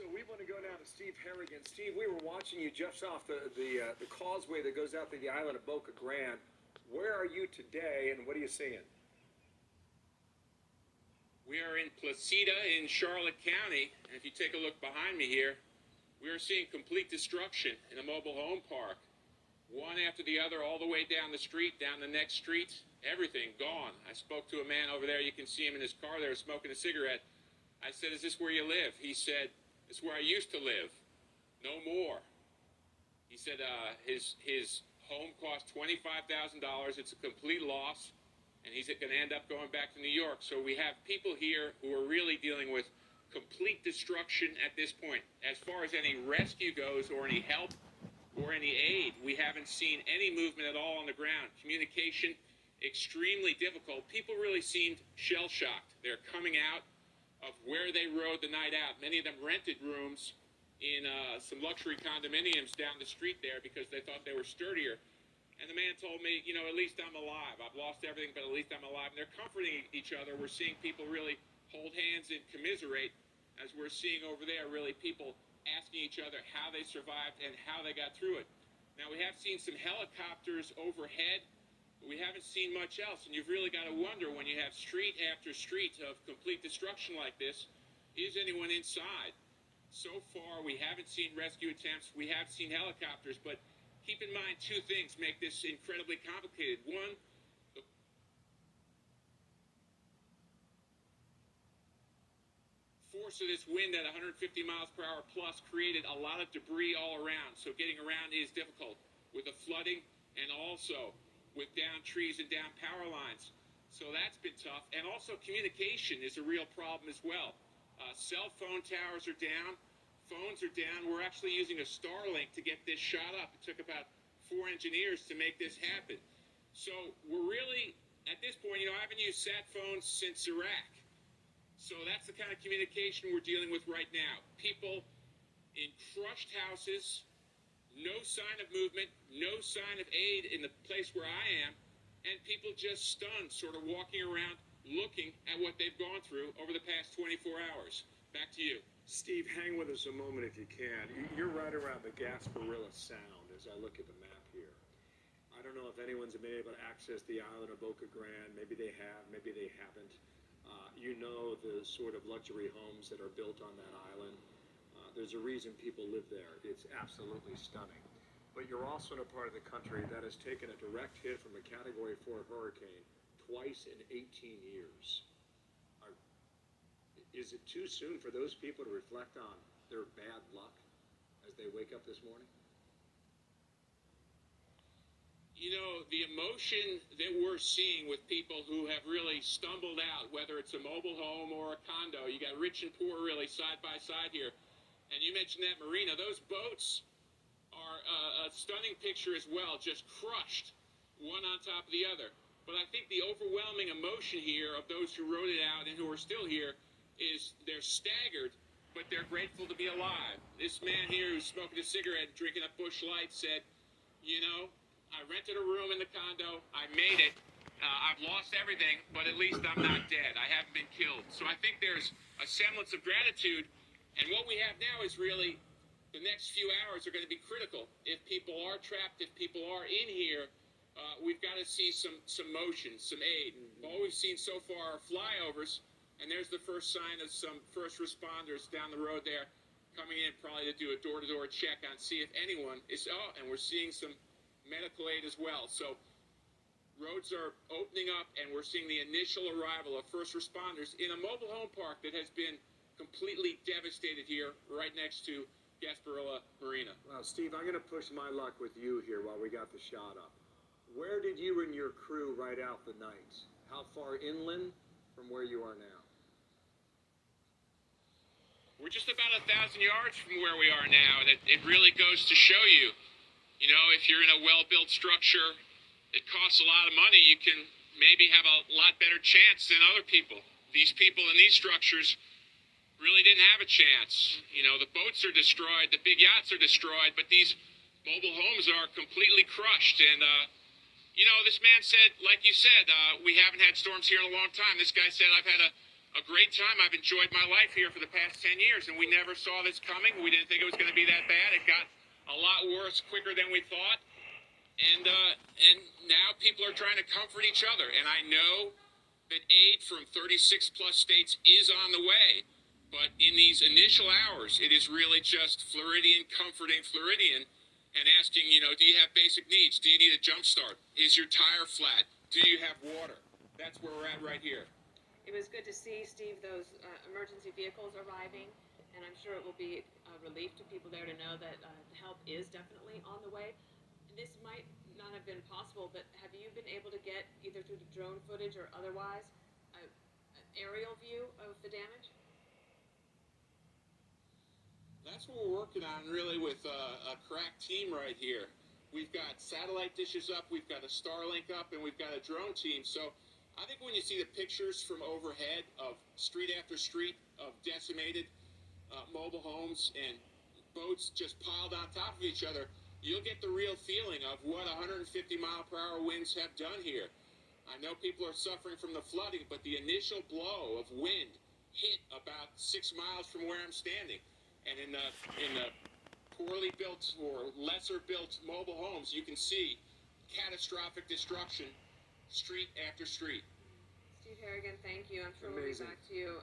So we want to go now to Steve Harrigan. Steve, we were watching you just off the causeway that goes out to the island of Boca Grande. Where are you today, and what are you seeing? We are in Placida in Charlotte County, and if you take a look behind me here, we are seeing complete destruction in a mobile home park. One after the other, all the way down the street, down the next street, everything gone. I spoke to a man over there. You can see him in his car there smoking a cigarette. I said, "Is this where you live?" He said, "It's where I used to live. No more." He said his home cost $25,000. It's a complete loss, and he's going to end up going back to New York. So we have people here who are really dealing with complete destruction at this point. As far as any rescue goes or any help or any aid, we haven't seen any movement at all on the ground. Communication, extremely difficult. People really seemed shell-shocked. They're coming out of where they rode the night out. Many of them rented rooms in some luxury condominiums down the street there because they thought they were sturdier. And the man told me, you know, at least I'm alive. I've lost everything, but at least I'm alive. And they're comforting each other. We're seeing people really hold hands and commiserate, as we're seeing over there, really people asking each other how they survived and how they got through it. Now, we have seen some helicopters overhead, but we haven't seen much else. And you've really got to wonder, when you have street after street of complete destruction like this, is anyone inside? So far, we haven't seen rescue attempts. We have seen helicopters, but keep in mind two things make this incredibly complicated. One, the force of this wind at 150 miles per hour plus created a lot of debris all around, so getting around is difficult with the flooding and also with down trees and down power lines. So that's been tough. And also communication is a real problem as well. Cell phone towers are down. Phones are down. We're actually using a Starlink to get this shot up. It took about 4 engineers to make this happen. So we're really, at this point, you know, I haven't used sat phones since Iraq. So that's the kind of communication we're dealing with right now. People in crushed houses, no sign of movement, no sign of aid in the place where I am, and people just stunned, sort of walking around looking at what they've gone through over the past 24 hours. Back to you. Steve, hang with us a moment if you can. You're right around the Gasparilla Sound as I look at the map here. I don't know if anyone's been able to access the island of Boca Grande. Maybe they have, maybe they haven't. You know the sort of luxury homes that are built on that island. There's a reason people live there. It's absolutely stunning. But you're also in a part of the country that has taken a direct hit from a Category 4 hurricane twice in 18 years. Is it too soon for those people to reflect on their bad luck as they wake up this morning? You know, the emotion that we're seeing with people who have really stumbled out, whether it's a mobile home or a condo, you got rich and poor really side by side here. And you mentioned that marina. Those boats are a stunning picture as well, just crushed, one on top of the other. But I think the overwhelming emotion here of those who rode it out and who are still here is they're staggered, but they're grateful to be alive. This man here who's smoking a cigarette and drinking a Busch Light said, you know, I rented a room in the condo, I made it, I've lost everything, but at least I'm not dead. I haven't been killed. So I think there's a semblance of gratitude, and what we have now is really the next few hours are going to be critical. If people are trapped, if people are in here, we've got to see some motion, some aid. All we've seen so far are flyovers, and there's the first sign of some first responders down the road there coming in probably to do a door-to-door check on see if anyone is, and we're seeing some medical aid as well. So roads are opening up, and we're seeing the initial arrival of first responders in a mobile home park that has been completely devastated here right next to Gasparilla Marina. Well, Steve, I'm going to push my luck with you here while we got the shot up. Where did you and your crew ride out the night? How far inland from where you are now? We're just about 1,000 yards from where we are now, and it really goes to show you, you know, if you're in a well-built structure, it costs a lot of money, you can maybe have a lot better chance than other people. These people in these structures really didn't have a chance. You know, the boats are destroyed, the big yachts are destroyed, but these mobile homes are completely crushed. And, you know, this man said, like you said, we haven't had storms here in a long time. This guy said, I've had a a great time. I've enjoyed my life here for the past 10 years, and we never saw this coming. We didn't think it was going to be that bad. It got a lot worse quicker than we thought. And now people are trying to comfort each other. And I know that aid from 36 plus states is on the way. But in these initial hours, it is really just Floridian comforting Floridian and asking, do you have basic needs? Do you need a jump start? Is your tire flat? Do you have water? That's where we're at right here. It was good to see, Steve, those emergency vehicles arriving, and I'm sure it will be a relief to people there to know that help is definitely on the way. This might not have been possible, but have you been able to get, either through the drone footage or otherwise, an aerial view of the damage? That's what we're working on, really, with a crack team right here. We've got satellite dishes up, we've got a Starlink up, and we've got a drone team. So I think when you see the pictures from overhead of street after street of decimated mobile homes and boats just piled on top of each other, you'll get the real feeling of what 150-mile-per-hour winds have done here. I know people are suffering from the flooding, but the initial blow of wind hit about 6 miles from where I'm standing. And in the poorly built or lesser built mobile homes, you can see catastrophic destruction street after street. Steve Harrigan, thank you. I'm sure we'll be back to you.